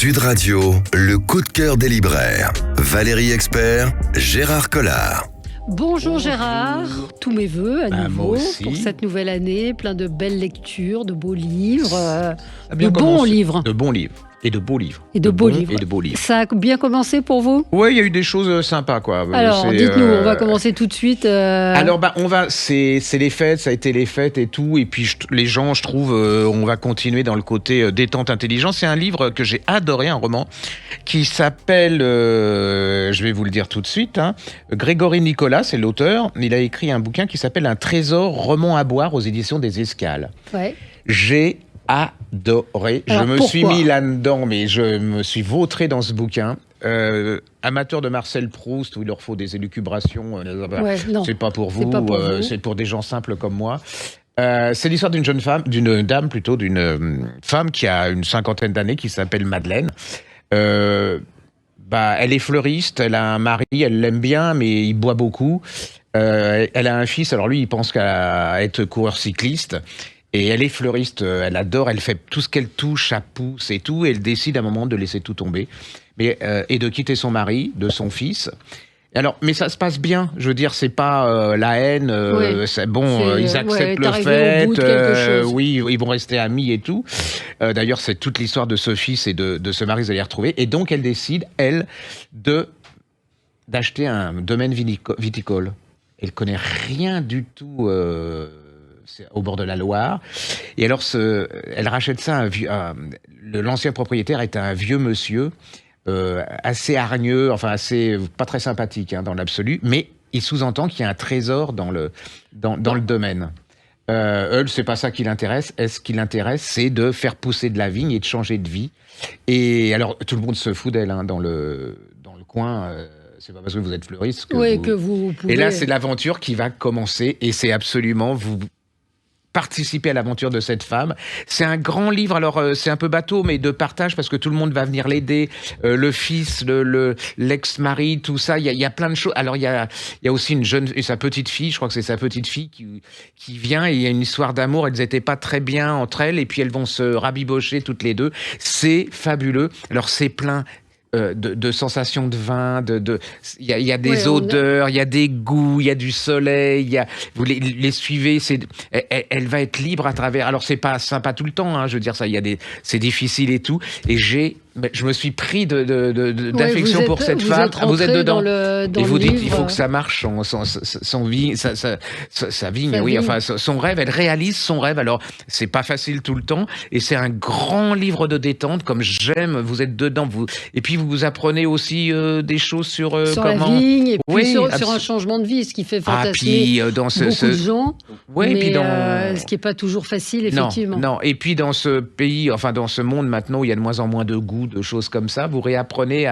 Sud Radio, le coup de cœur des libraires. Valérie Expert, Gérard Collard. Bonjour Gérard, tous mes voeux à nouveau pour cette nouvelle année, plein de belles lectures, de beaux livres, de bons livres. De bons livres. Et de beaux livres. Et de beaux livres. Ça a bien commencé pour vous ? Oui, il y a eu des choses sympas, quoi. Alors, dites-nous, on va commencer tout de suite. Alors, c'est les fêtes, ça a été les fêtes et tout. Et puis, les gens, je trouve, on va continuer dans le côté détente intelligence. C'est un livre que j'ai adoré, un roman, qui s'appelle, je vais vous le dire tout de suite, Grégory Nicolas, c'est l'auteur. Il a écrit un bouquin qui s'appelle Un trésor, roman à boire aux éditions des Escales. Ouais. J'ai adoré. Alors, je me pourquoi suis mis là-dedans, mais je me suis vautré dans ce bouquin. Amateur de Marcel Proust, où il leur faut des élucubrations, c'est pas pour vous, c'est pour des gens simples comme moi. C'est l'histoire d'une femme qui a une cinquantaine d'années, qui s'appelle Madeleine. Elle est fleuriste, elle a un mari, elle l'aime bien, mais il boit beaucoup. Elle a un fils, alors lui, il pense qu'à être coureur cycliste. Et elle est fleuriste, elle adore, elle fait tout ce qu'elle touche, ça pousse et tout, et elle décide à un moment de laisser tout tomber, et de quitter son mari, de son fils. Alors, mais ça se passe bien, je veux dire, c'est pas la haine, c'est bon, ils acceptent le fait, oui, ils vont rester amis et tout. D'ailleurs, c'est toute l'histoire de ce fils et de ce mari, vous allez les retrouver. Et donc, elle décide, elle, d'acheter un domaine viticole. Elle connaît rien du tout. C'est au bord de la Loire. Et alors, elle rachète ça. L'ancien propriétaire est un vieux monsieur, assez hargneux, assez pas très sympathique dans l'absolu, mais il sous-entend qu'il y a un trésor dans le domaine. Elle, c'est pas ça qui l'intéresse. Ce qui l'intéresse, c'est de faire pousser de la vigne et de changer de vie. Et alors, tout le monde se fout d'elle dans le coin. C'est pas parce que vous êtes fleuriste que vous pouvez... Et là, c'est l'aventure qui va commencer, et c'est absolument vous participer à l'aventure de cette femme. C'est un grand livre, alors c'est un peu bateau, mais de partage, parce que tout le monde va venir l'aider, le fils, l'ex-mari, tout ça, il y a plein de choses. Alors il y a aussi sa petite fille, je crois que c'est sa petite fille qui vient, et il y a une histoire d'amour, elles n'étaient pas très bien entre elles, et puis elles vont se rabibocher toutes les deux. C'est fabuleux. Alors c'est plein de sensations de vin, il y a des odeurs, il y a des goûts, il y a du soleil, vous les suivez, elle va être libre à travers. Alors c'est pas sympa tout le temps, je veux dire ça, c'est difficile et tout. Et je me suis pris d'affection pour cette femme. Vous êtes dedans. Et vous dites, il faut que ça marche, sa vigne, oui, enfin, son rêve, elle réalise son rêve. Alors, c'est pas facile tout le temps. Et c'est un grand livre de détente, comme j'aime. Vous êtes dedans. Et puis, vous apprenez aussi des choses sur la vigne, et puis sur un changement de vie, ce qui fait fantasmer beaucoup de gens. Oui, mais ce qui n'est pas toujours facile, effectivement. Non. Et puis, dans ce pays, dans ce monde maintenant où il y a de moins en moins de goût, de choses comme ça, vous réapprenez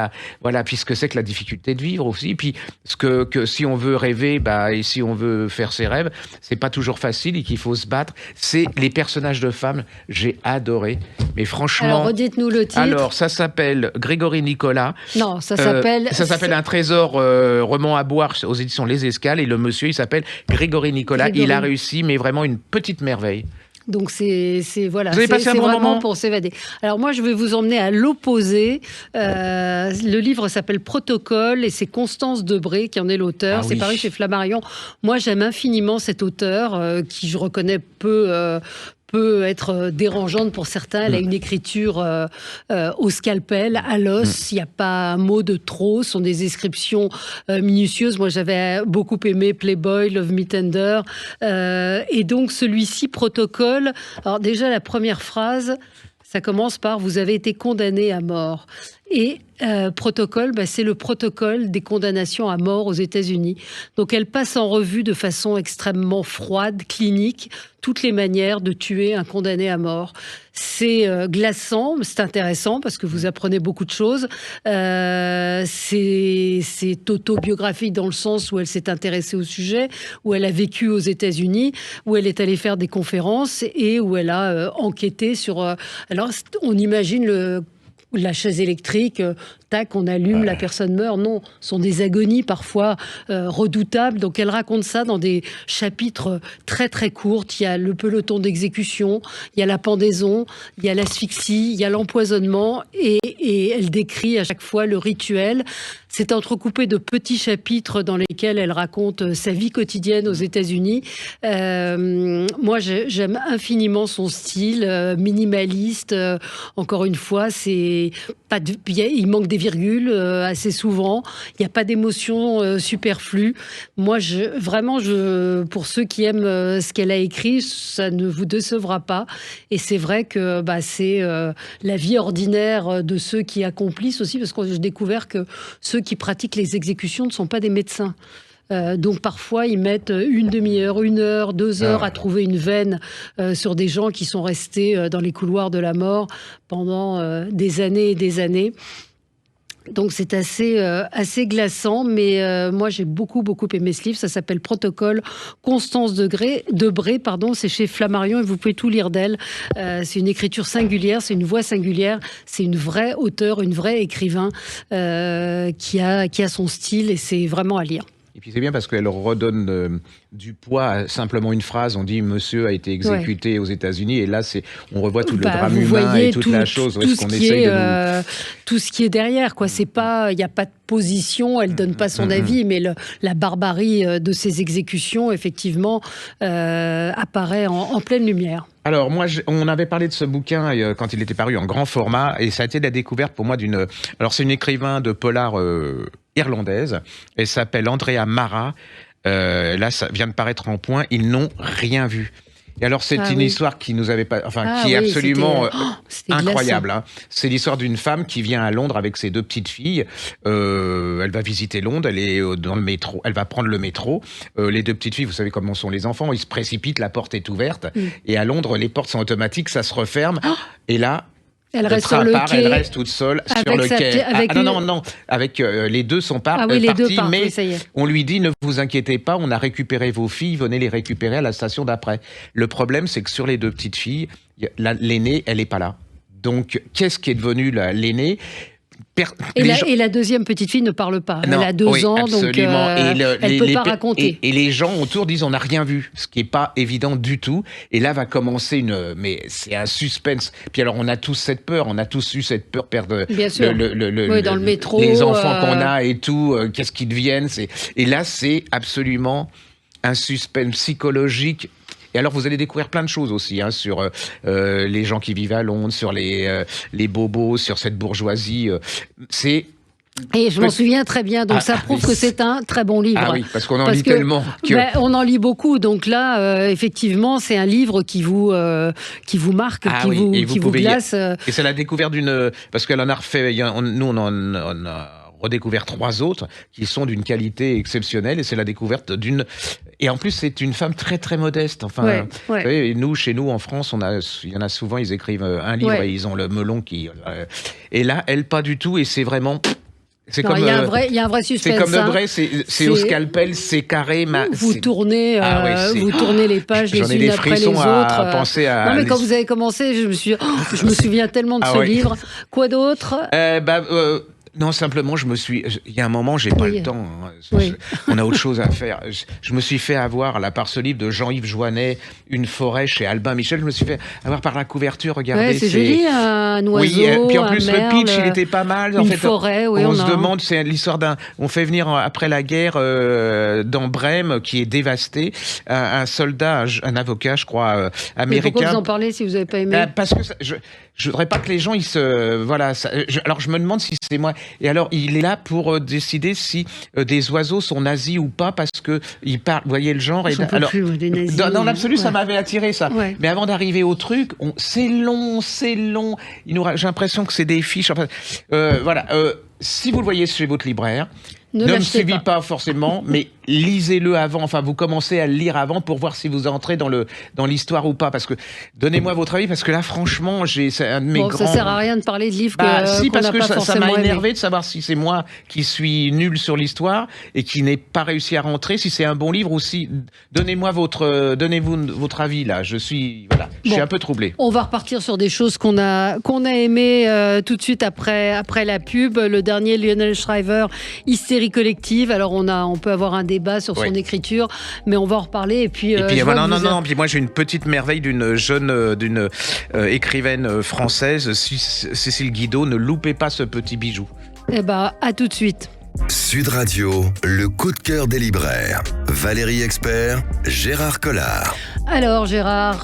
puis ce que c'est que la difficulté de vivre aussi, puis que si on veut rêver, et si on veut faire ses rêves, c'est pas toujours facile et qu'il faut se battre. C'est les personnages de femmes, j'ai adoré, mais franchement... Alors, redites-nous le titre. Alors, ça s'appelle Grégory Nicolas. Non, ça s'appelle... Ça s'appelle Un trésor, roman à boire aux éditions Les Escales, et le monsieur, il s'appelle Grégory Nicolas. Il a réussi, mais vraiment une petite merveille. Donc c'est voilà, vous avez passé un bon moment pour s'évader. Alors moi je vais vous emmener à l'opposé. Le livre s'appelle Protocole et c'est Constance Debré qui en est l'auteur. C'est paru chez Flammarion. Moi j'aime infiniment cet auteur qui je reconnais peut être dérangeante pour certains. Elle a une écriture au scalpel, à l'os. Il n'y a pas un mot de trop. Ce sont des descriptions minutieuses. Moi, j'avais beaucoup aimé Playboy, Love Me Tender. Et donc, celui-ci, Protocole. Alors déjà, la première phrase, ça commence par « Vous avez été condamné à mort ». Et protocole, c'est le protocole des condamnations à mort aux États-Unis. Donc elle passe en revue de façon extrêmement froide, clinique, toutes les manières de tuer un condamné à mort. C'est glaçant, c'est intéressant parce que vous apprenez beaucoup de choses. C'est autobiographique dans le sens où elle s'est intéressée au sujet, où elle a vécu aux États-Unis, où elle est allée faire des conférences et où elle a enquêté sur... Alors on imagine la chaise électrique, tac, on allume, la personne meurt. Non, ce sont des agonies parfois redoutables. Donc elle raconte ça dans des chapitres très très courts. Il y a le peloton d'exécution, il y a la pendaison, il y a l'asphyxie, il y a l'empoisonnement, et elle décrit à chaque fois le rituel. C'est entrecoupé de petits chapitres dans lesquels elle raconte sa vie quotidienne aux États-Unis. Moi, j'aime infiniment son style minimaliste. Encore une fois, il manque des virgules assez souvent. Il n'y a pas d'émotion superflue. Moi, pour ceux qui aiment ce qu'elle a écrit, ça ne vous décevra pas. Et c'est vrai que c'est la vie ordinaire de ceux qui accomplissent aussi, parce que j'ai découvert que ceux qui pratiquent les exécutions ne sont pas des médecins. Donc parfois, ils mettent une demi-heure, 1 heure, 2 heures à trouver une veine sur des gens qui sont restés dans les couloirs de la mort pendant des années et des années. Donc c'est assez glaçant, mais moi j'ai beaucoup aimé ce livre. Ça s'appelle Protocole, Constance Debré, c'est chez Flammarion, et vous pouvez tout lire d'elle. C'est une écriture singulière, c'est une voix singulière, c'est une vraie auteure, une vraie écrivain qui a son style, et c'est vraiment à lire. Et puis c'est bien parce qu'elle redonne du poids à simplement une phrase. On dit monsieur a été exécuté aux États-Unis, et là on revoit tout le drame humain et toute la chose. Tout ce qui est derrière, quoi. C'est pas, il n'y a pas de position. Elle donne pas son avis, mais la barbarie de ces exécutions, effectivement, apparaît en pleine lumière. Alors moi, on avait parlé de ce bouquin quand il était paru en grand format, et ça a été la découverte pour moi d'une. Alors c'est une écrivain de polar irlandaise. Elle s'appelle Andrea Mara. Là, ça vient de paraître en point. Ils n'ont rien vu. Et alors, c'est une histoire qui nous avait pas, qui est absolument incroyable. Hein. C'est l'histoire d'une femme qui vient à Londres avec ses 2 petites filles. Elle va visiter Londres. Elle est dans le métro. Elle va prendre le métro. Les 2 petites filles, vous savez comment sont les enfants. Ils se précipitent. La porte est ouverte. Et à Londres, les portes sont automatiques. Ça se referme. Et là. Elle reste sur le quai. Elle reste toute seule sur le quai. Non. Avec les 2 sont partis, mais on lui dit ne vous inquiétez pas, on a récupéré vos filles, venez les récupérer à la station d'après. Le problème, c'est que sur les 2 petites filles, l'aînée, elle est pas là. Donc, qu'est-ce qui est devenu l'aînée? Et la deuxième petite fille ne parle pas. Elle a 2 ans, absolument. Donc elle ne peut pas raconter. Et les gens autour disent on n'a rien vu, ce qui n'est pas évident du tout. Et là va commencer mais c'est un suspense. Puis alors on a tous cette peur, on a tous eu cette peur perdre dans le métro, les enfants qu'on a et tout, qu'est-ce qu'ils deviennent. Et là c'est absolument un suspense psychologique. Et alors, vous allez découvrir plein de choses aussi sur les gens qui vivent à Londres, sur les bobos, sur cette bourgeoisie. Et je m'en souviens très bien, donc ça prouve que c'est un très bon livre. Ah oui, parce qu'on en lit tellement. On en lit beaucoup, donc là, effectivement, c'est un livre qui vous marque, qui vous glace. Et c'est la découverte parce qu'elle en a refait, nous on a redécouvert 3 autres qui sont d'une qualité exceptionnelle, et c'est la découverte et en plus c'est une femme très très modeste. Vous savez, chez nous en France, il y en a souvent, ils écrivent un livre et ils ont le melon et là elle pas du tout, et c'est vraiment. Il y a un vrai suspense. C'est comme Debré, c'est au scalpel, c'est carré. Vous tournez les pages les unes après les autres. Penser à. Non, mais quand vous avez commencé, je me souviens tellement de ce livre. Quoi d'autre? Non, simplement, il y a un moment, j'ai pas le temps. On a autre chose à faire. Je me suis fait avoir, là, par ce livre de Jean-Yves Joannet, Une forêt, chez Albin Michel. Je me suis fait avoir par la couverture. Regardez. C'est joli, un oiseau. Puis en plus, le pitch, il était pas mal. Une forêt, on se demande, c'est l'histoire on fait venir après la guerre, dans Brême, qui est dévasté, un soldat, un avocat, je crois, américain. Mais pourquoi vous en parlez si vous avez pas aimé? Parce que je voudrais pas que les gens, alors je me demande si c'est moi. Et alors, il est là pour décider si des oiseaux sont nazis ou pas, parce que il parle. Vous voyez le genre. Des nazis. Dans l'absolu, ça m'avait attiré ça. Ouais. Mais avant d'arriver au truc, c'est long. J'ai l'impression que c'est des fiches. si vous le voyez chez votre libraire, ne me l'achetez suivez pas forcément, mais lisez-le avant. Enfin, vous commencez à le lire avant pour voir si vous entrez dans l'histoire ou pas. Parce que donnez-moi votre avis, parce que là, franchement, c'est un de mes grands. Ça sert à rien de parler de livres si, qu'on parce n'a que pas ça forcément m'a aimé. énervé de savoir si c'est moi qui suis nul sur l'histoire et qui n'ai pas réussi à rentrer, si c'est un bon livre ou si. Donnez-vous votre avis là. Je suis un peu troublé. On va repartir sur des choses qu'on a aimées tout de suite après la pub. Le dernier, Lionel Shriver, Hystérie collective. Alors on peut avoir un débat sur son écriture, mais on va en reparler. Et puis non. Puis moi j'ai une petite merveille d'une écrivaine française, Cécile Guidot. Ne loupez pas ce petit bijou. Eh ben, à tout de suite. Sud Radio, le coup de cœur des libraires. Valérie Expert, Gérard Collard. Alors Gérard,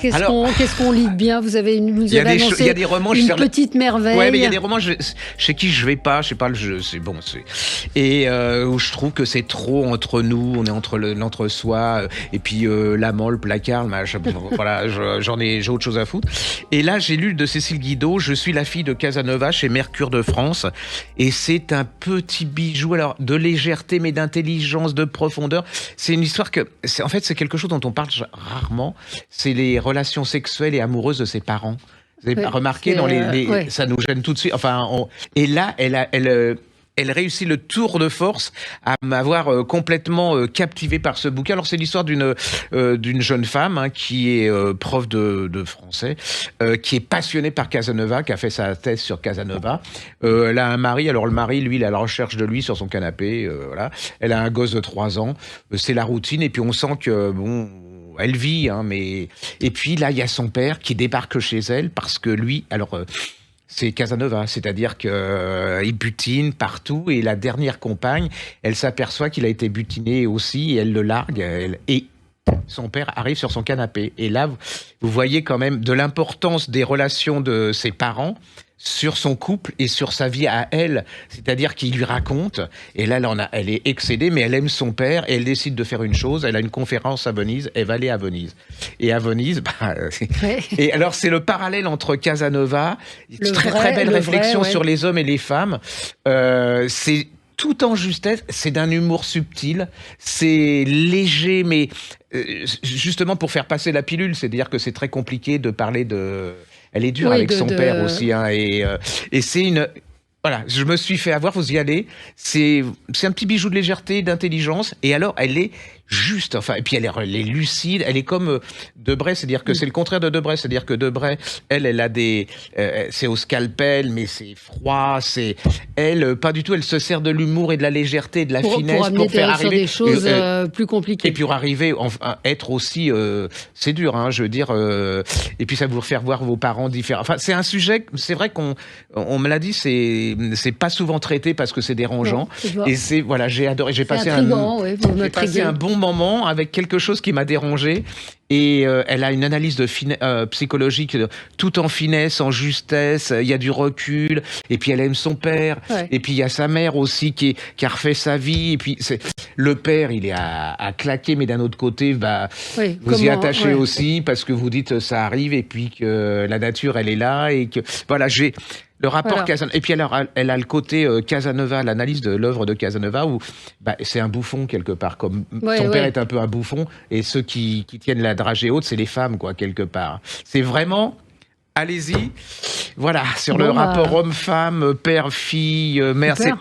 qu'est-ce qu'on lit bien? Vous avez annoncé il y a des romans, une petite merveille. Ouais, mais il y a des romans chez qui je vais pas, je sais pas, c'est bon, et où je trouve que c'est trop entre nous, on est entre l'entre-soi, et puis l'amant, le placard, voilà, j'ai autre chose à foutre. Et là, j'ai lu de Cécile Guidot, Je suis la fille de Casanova chez Mercure de France, et c'est un petit bijou, alors de légèreté, mais d'intelligence, de profondeur. C'est une histoire en fait, c'est quelque chose dont on parle rarement, c'est les relations sexuelles et amoureuses de ses parents. Vous avez remarqué, ça nous gêne tout de suite. Enfin, et là, elle réussit le tour de force à m'avoir complètement captivé par ce bouquin. Alors c'est l'histoire d'une jeune femme qui est prof de français, qui est passionnée par Casanova, qui a fait sa thèse sur Casanova. Elle a un mari, alors le mari, lui, il est à la recherche de lui sur son canapé. Voilà. Elle a un gosse de 3 ans. C'est la routine, et puis on sent que elle vit, mais et puis là il y a son père qui débarque chez elle parce que lui, c'est Casanova, c'est-à-dire qu'il butine partout, et la dernière compagne, elle s'aperçoit qu'il a été butiné aussi, et elle le largue, et son père arrive sur son canapé. Et là, vous voyez quand même de l'importance des relations de ses parents sur son couple et sur sa vie à elle, c'est-à-dire qu'il lui raconte, et là elle est excédée, mais elle aime son père, et elle décide de faire une chose, elle a une conférence à Venise, elle va aller à Venise. Et à Venise, et alors c'est le parallèle entre Casanova, très belle réflexion sur les hommes et les femmes, c'est tout en justesse, c'est d'un humour subtil, c'est léger, mais justement pour faire passer la pilule, c'est-à-dire que c'est très compliqué de parler de... Elle est dure avec son père aussi, et c'est une... Voilà, je me suis fait avoir, vous y allez. C'est un petit bijou de légèreté, d'intelligence, et alors elle est juste, et puis elle est lucide, elle est comme Debray, c'est-à-dire que c'est le contraire de Debray, c'est-à-dire que Debray, elle a c'est au scalpel, mais c'est froid, pas du tout, elle se sert de l'humour et de la légèreté et de la finesse pour faire arriver des choses plus compliquées. Et puis pour arriver, être aussi, c'est dur, je veux dire, et puis ça vous faire voir vos parents différents. Enfin, c'est un sujet, c'est vrai qu'on me l'a dit, c'est pas souvent traité parce que c'est dérangeant. Non, et j'ai adoré, j'ai passé un bon moment avec quelque chose qui m'a dérangé. Et elle a une analyse psychologique tout en finesse, en justesse. Il y a du recul. Et puis elle aime son père. Ouais. Et puis il y a sa mère aussi qui a refait sa vie. Et puis le père, il est à claquer, mais d'un autre côté, vous y attachez aussi parce que vous dites ça arrive, et puis que la nature, elle est là, et que j'ai le rapport Casanova. Et puis alors, elle a le côté Casanova, l'analyse de l'œuvre de Casanova, où c'est un bouffon quelque part, comme son père est un peu un bouffon, et ceux qui tiennent la dragée haute, c'est les femmes, quoi, quelque part. C'est vraiment... Allez-y, voilà, sur le rapport homme-femme, père-fille, mère, c'est...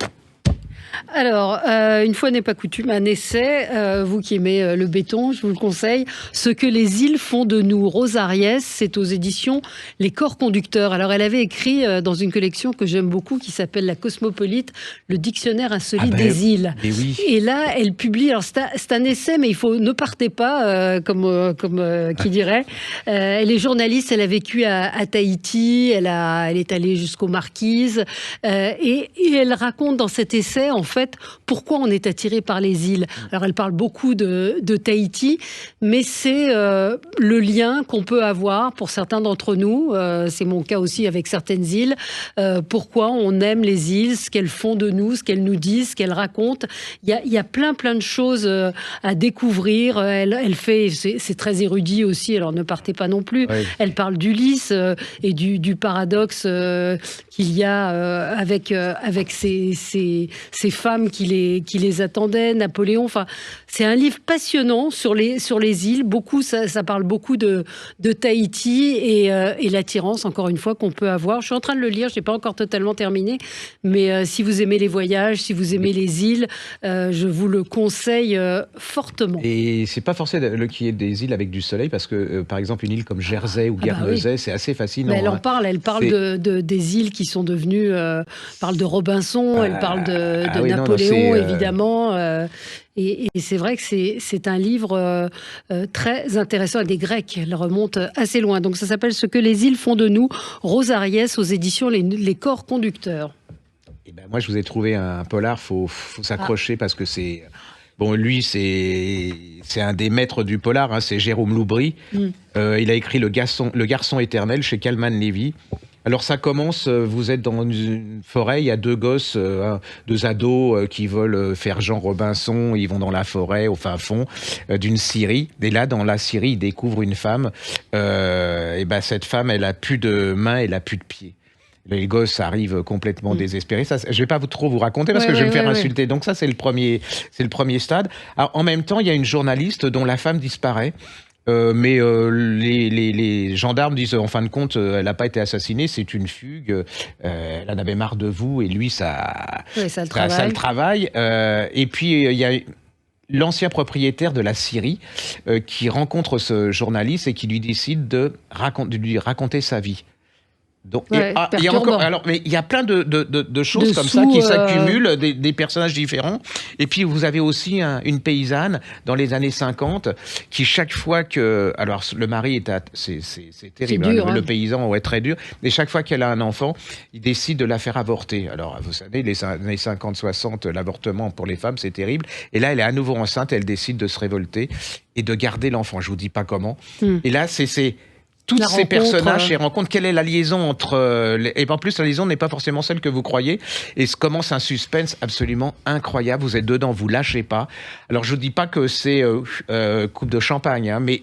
Alors, une fois n'est pas coutume, un essai, vous qui aimez le béton, je vous le conseille, Ce que les îles font de nous, Rose Ariès, c'est aux éditions Les Corps Conducteurs. Alors, elle avait écrit dans une collection que j'aime beaucoup, qui s'appelle La Cosmopolite, le dictionnaire insolite des îles. Oui. Et là, elle publie, alors c'est un essai, mais ne partez pas, comme qui dirait. Elle est journaliste, elle a vécu à Tahiti, elle est allée jusqu'aux Marquises, et elle raconte dans cet essai, en fait, pourquoi on est attiré par les îles. Alors, elle parle beaucoup de Tahiti, mais c'est le lien qu'on peut avoir pour certains d'entre nous. C'est mon cas aussi avec certaines îles. Pourquoi on aime les îles, ce qu'elles font de nous, ce qu'elles nous disent, ce qu'elles racontent. Il y a plein de choses à découvrir. Elle fait, c'est très érudit aussi, alors ne partez pas non plus. Oui. Elle parle d'Ulysse et du paradoxe qu'il y a avec ces femmes qui les attendaient, Napoléon. Enfin, c'est un livre passionnant sur les îles. Ça parle beaucoup de Tahiti et l'attirance, encore une fois, qu'on peut avoir. Je suis en train de le lire, je n'ai pas encore totalement terminé, mais si vous aimez les voyages, si vous aimez les îles, je vous le conseille fortement. Et c'est pas forcé qu'il y ait des îles avec du soleil, parce que par exemple une île comme Jersey ou Guernesey, c'est assez fascinant. Mais elle parle des îles qui sont devenues, parle de Robinson, elle parle de Napoléon, évidemment. Et c'est vrai que c'est un livre très intéressant, avec des Grecs. Elle remonte assez loin. Donc ça s'appelle « Ce que les îles font de nous », Rose Ariès aux éditions Les Corps Conducteurs. Et ben moi, je vous ai trouvé un polar, faut s'accrocher parce que c'est... Bon, lui, c'est un des maîtres du polar, hein, c'est Jérôme Loubry. Il a écrit Le Garçon éternel chez Calman Levy. Alors ça commence, vous êtes dans une forêt, il y a deux gosses, deux ados qui veulent faire Jean Robinson, ils vont dans la forêt au fin fond d'une scierie. Et là, dans la scierie, ils découvrent une femme. Et ben cette femme, elle a plus de mains, elle a plus de pieds. Les gosses arrivent complètement désespérés. Ça, je vais pas trop vous raconter parce que je vais me faire insulter. Donc ça, c'est le premier stade. Alors, en même temps, il y a une journaliste dont la femme disparaît. Mais les gendarmes disent en fin de compte, elle n'a pas été assassinée, c'est une fugue. Elle en avait marre de vous et lui, ça le travaille. Et puis il y a l'ancien propriétaire de la scierie qui rencontre ce journaliste et qui lui décide de lui raconter sa vie. Donc, mais il y a plein de choses comme ça qui s'accumulent, des personnages différents. Et puis, vous avez aussi une paysanne dans les années 50 qui, chaque fois que... Alors, le mari c'est terrible, dur, le paysan, très dur. Mais chaque fois qu'elle a un enfant, il décide de la faire avorter. Alors, vous savez, les années 50-60, l'avortement pour les femmes, c'est terrible. Et là, elle est à nouveau enceinte, elle décide de se révolter et de garder l'enfant. Je vous dis pas comment. Et là, c'est tous ces personnages et rencontrent quelle est la liaison entre... Et en plus, la liaison n'est pas forcément celle que vous croyez. Et se commence un suspense absolument incroyable. Vous êtes dedans, vous lâchez pas. Alors, je ne dis pas que c'est coupe de champagne, hein, mais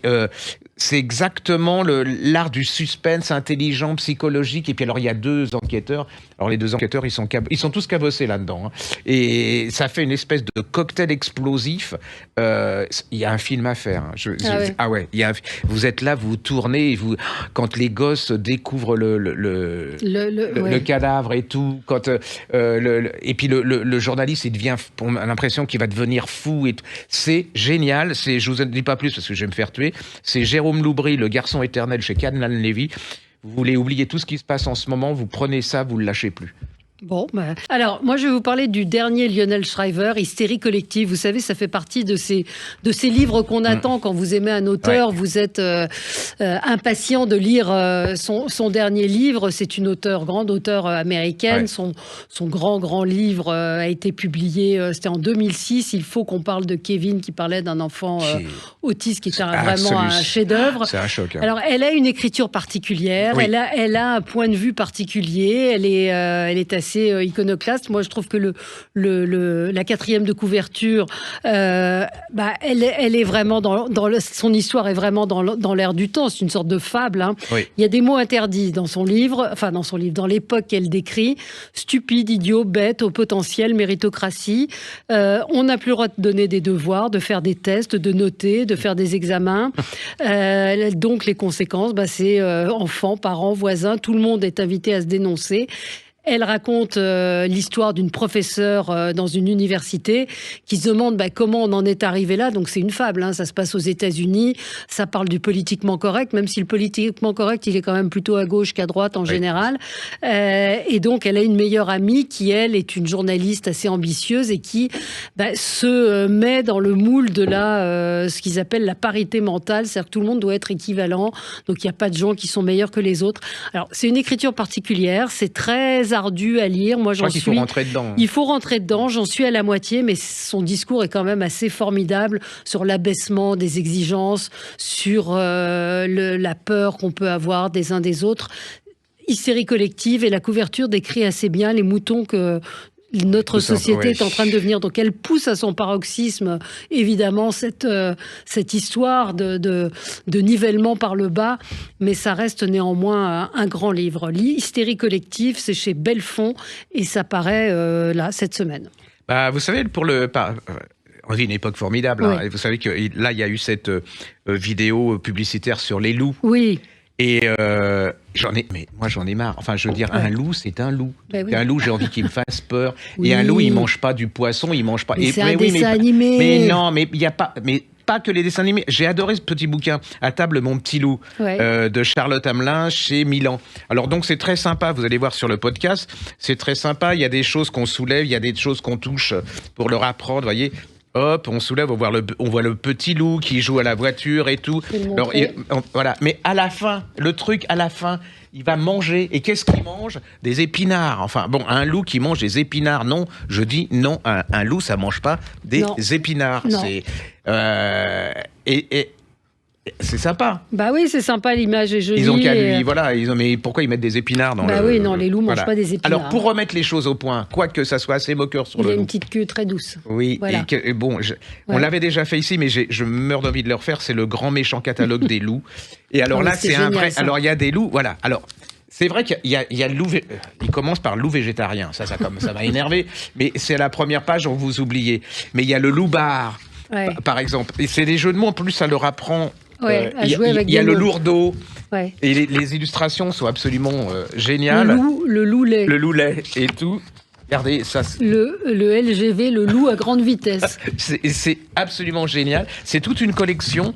c'est exactement l'art du suspense intelligent, psychologique. Et puis alors, il y a deux enquêteurs. Alors, les deux enquêteurs, ils sont tous cabossés là-dedans. Hein. Et ça fait une espèce de cocktail explosif. Il y a un film à faire. Hein. Vous êtes là, vous tournez, et quand les gosses découvrent le cadavre et tout, et puis le journaliste, on a l'impression qu'il va devenir fou. C'est génial. Je vous en dis pas plus parce que je vais me faire tuer. C'est Jérôme Loubry, Le Garçon éternel chez Calman Levy. Vous voulez oublier tout ce qui se passe en ce moment, vous prenez ça, vous ne le lâchez plus. Bon, alors moi je vais vous parler du dernier Lionel Shriver, Hystérie collective. Vous savez, ça fait partie de ces livres qu'on attend quand vous aimez un auteur. Vous êtes impatient de lire son dernier livre. C'est une grande auteure américaine. Son grand livre a été publié, c'était en 2006. Il faut qu'on parle de Kevin, qui parlait d'un enfant autiste, qui est vraiment un chef-d'œuvre. C'est un choc. Hein. Alors elle a une écriture particulière. Oui. Elle a un point de vue particulier. Elle est assez iconoclaste. Moi, je trouve que la quatrième de couverture, elle est vraiment son histoire est vraiment dans l'air du temps. C'est une sorte de fable. Hein. Oui. Il y a des mots interdits dans son livre, dans l'époque qu'elle décrit. Stupide, idiot, bête, au potentiel, méritocratie. On n'a plus le droit de donner des devoirs, de faire des tests, de noter, de faire des examens. Donc, les conséquences, c'est enfants, parents, voisins, tout le monde est invité à se dénoncer. Elle raconte l'histoire d'une professeure dans une université qui se demande comment on en est arrivé là. Donc c'est une fable, hein. Ça se passe aux États-Unis. Ça parle du politiquement correct, même si le politiquement correct, il est quand même plutôt à gauche qu'à droite en général. Et donc elle a une meilleure amie qui, elle, est une journaliste assez ambitieuse et qui se met dans le moule de ce qu'ils appellent la parité mentale. C'est-à-dire que tout le monde doit être équivalent. Donc il n'y a pas de gens qui sont meilleurs que les autres. Alors c'est une écriture particulière. C'est très ardu à lire. Moi, j'en suis. Il faut rentrer dedans. Il faut rentrer dedans. J'en suis à la moitié, mais son discours est quand même assez formidable sur l'abaissement des exigences, sur la peur qu'on peut avoir des uns des autres. Hystérie collective, et la couverture décrit assez bien les moutons que notre société est en train de devenir. Donc elle pousse à son paroxysme, évidemment, cette histoire de nivellement par le bas, mais ça reste néanmoins un grand livre. Hystérie collective, c'est chez Belfond, et ça paraît là, cette semaine. Vous savez, on vit une époque formidable. Oui. Hein. Vous savez que là, il y a eu cette vidéo publicitaire sur les loups. Oui. Et j'en ai marre. Enfin, je veux dire, un loup, c'est un loup. Ben oui. Un loup, j'ai envie qu'il me fasse peur. Oui. Et un loup, il mange pas du poisson, il mange pas. Mais c'est un dessin animé. Mais non, mais il y a pas. Mais pas que les dessins animés. J'ai adoré ce petit bouquin, À table, mon petit loup, de Charlotte Hamelin chez Milan. Alors donc c'est très sympa, vous allez voir sur le podcast, c'est très sympa, il y a des choses qu'on soulève, il y a des choses qu'on touche pour leur apprendre, vous voyez. Hop, on soulève, on voit le petit loup qui joue à la voiture et tout. Alors, voilà. Mais à la fin, il va manger. Et qu'est-ce qu'il mange ? Des épinards. Enfin, bon, un loup qui mange des épinards, non. Je dis non, un loup, ça mange pas des épinards. Non. C'est sympa. Bah oui, c'est sympa, l'image est jolie. Ils ont qu'à lui, voilà. Mais pourquoi ils mettent des épinards dans Bah oui, non, les loups mangent pas des épinards. Alors, pour remettre les choses au point, quoique ça soit assez moqueur sur le loup. Il a une petite queue très douce. Oui, voilà. On l'avait déjà fait ici, mais je meurs d'envie de le refaire. C'est le grand méchant catalogue des loups. Et alors là, c'est un vrai. Alors, il y a des loups, voilà. Alors. C'est vrai qu'il y a le loup. Il commence par loup végétarien. Ça m'a énervé. Mais c'est à la première page, on vous oubliez. Mais il y a le loup-bar, par exemple. Et c'est des jeux de mots. En plus, ça leur apprend. Il y a le lourdeau. Ouais. Et les illustrations sont absolument géniales. Le loulet. Le loulet et tout. Regardez, ça. Le LGV, le loup à grande vitesse. C'est absolument génial. C'est toute une collection.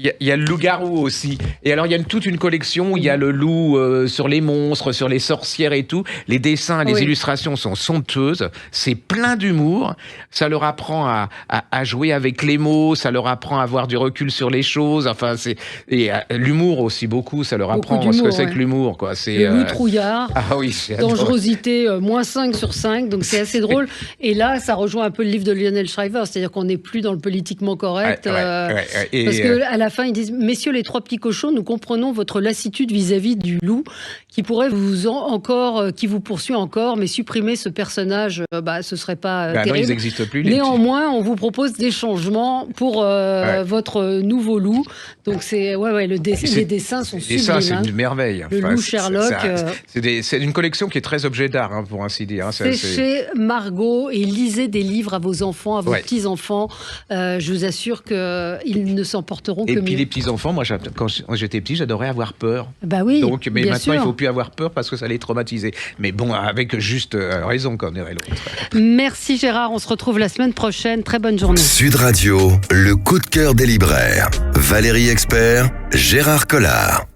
Il y a le loup-garou aussi. Et alors, il y a toute une collection où il y a le loup sur les monstres, sur les sorcières et tout. Les dessins, les illustrations sont somptueuses. C'est plein d'humour. Ça leur apprend à jouer avec les mots. Ça leur apprend à avoir du recul sur les choses. Enfin, et l'humour aussi, beaucoup. Ça leur apprend ce que c'est que l'humour, quoi. C'est, le loup trouillard. Ah oui, dangerosité, -5 sur 5. Donc, c'est assez drôle. Et là, ça rejoint un peu le livre de Lionel Shriver. C'est-à-dire qu'on n'est plus dans le politiquement correct. Parce qu'à la fin, ils disent: messieurs les trois petits cochons, nous comprenons votre lassitude vis-à-vis du loup qui pourrait qui vous poursuit encore, mais supprimer ce personnage, ce serait pas terrible. Non, ils n'existent plus. Néanmoins, on vous propose des changements pour votre nouveau loup. Donc les dessins sont sublimes. Les dessins, c'est une merveille. Le loup Sherlock. C'est une collection qui est très objet d'art, pour ainsi dire. C'est chez Margot, et lisez des livres à vos enfants, à vos petits-enfants. Je vous assure qu'ils ne s'en porteront que mieux. Et puis les petits-enfants, moi, quand j'étais petit, j'adorais avoir peur. Bah oui, mais maintenant, sûr. Il ne faut plus avoir peur parce que ça les traumatisait. Mais bon, avec juste raison, comme dirait l'autre. Merci Gérard, on se retrouve la semaine prochaine. Très bonne journée. Sud Radio, le coup de cœur des libraires. Valérie Expert, Gérard Collard.